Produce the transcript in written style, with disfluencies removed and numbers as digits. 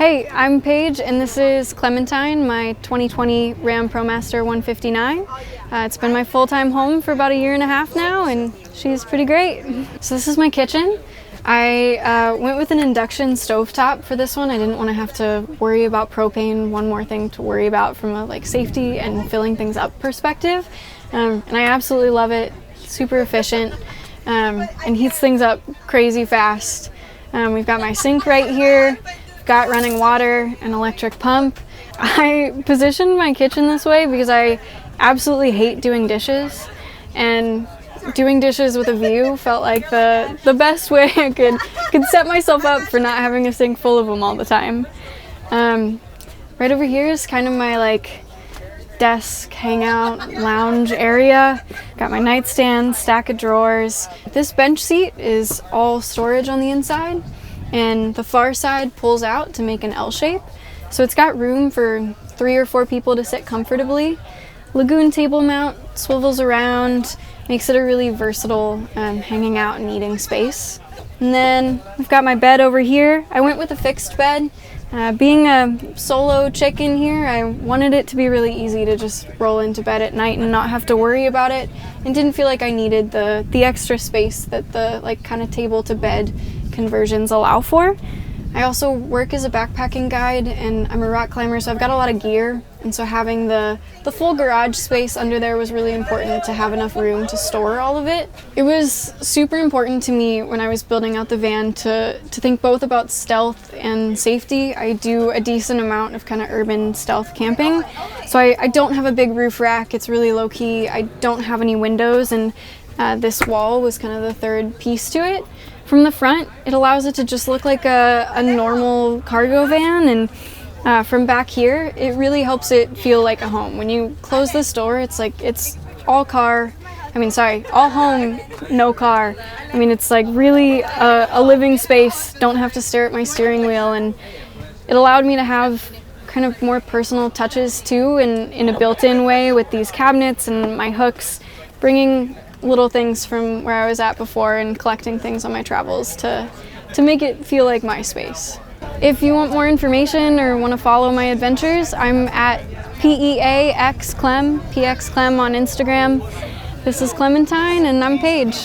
Hey, I'm Paige, and this is Clementine, my 2020 Ram Promaster 159. It's been my full-time home for about a year and a half now, and she's pretty great. So this is my kitchen. I went with an induction stovetop for this one. I didn't want to have to worry about propane, one more thing to worry about from a safety and filling things up perspective. And I absolutely love it. Super efficient, and heats things up crazy fast. We've got my sink right here. Got running water, an electric pump. I positioned my kitchen this way because I absolutely hate doing dishes, and doing dishes with a view felt like the best way I could set myself up for not having a sink full of them all the time. Right over here is kind of my desk, hangout, lounge area. Got my nightstand, stack of drawers. This bench seat is all storage on the inside, and the far side pulls out to make an L shape. So it's got room for 3 or 4 people to sit comfortably. Lagoon table mount swivels around, makes it a really versatile hanging out and eating space. And then we've got my bed over here. I went with a fixed bed. Being a solo chick in here, I wanted it to be really easy to just roll into bed at night and not have to worry about it, and didn't feel like I needed the extra space that the kind of table to bed conversions allow for. I also work as a backpacking guide, and I'm a rock climber, so I've got a lot of gear, and so having the full garage space under there was really important to have enough room to store all of it. It was super important to me when I was building out the van to think both about stealth and safety. I do a decent amount of kind of urban stealth camping, so I don't have a big roof rack. It's really low key. I don't have any windows, and this wall was kind of the third piece to it. From the front, it allows it to just look like a normal cargo van, and from back here, it really helps it feel like a home. When you close this door, it's all all home, no car. It's really a living space. Don't have to stare at my steering wheel, and it allowed me to have kind of more personal touches too, in a built-in way with these cabinets and my hooks, bringing little things from where I was at before and collecting things on my travels to make it feel like my space. If you want more information or want to follow my adventures, I'm at PEAXClem, PXClem on Instagram. This is Clementine, and I'm Paige.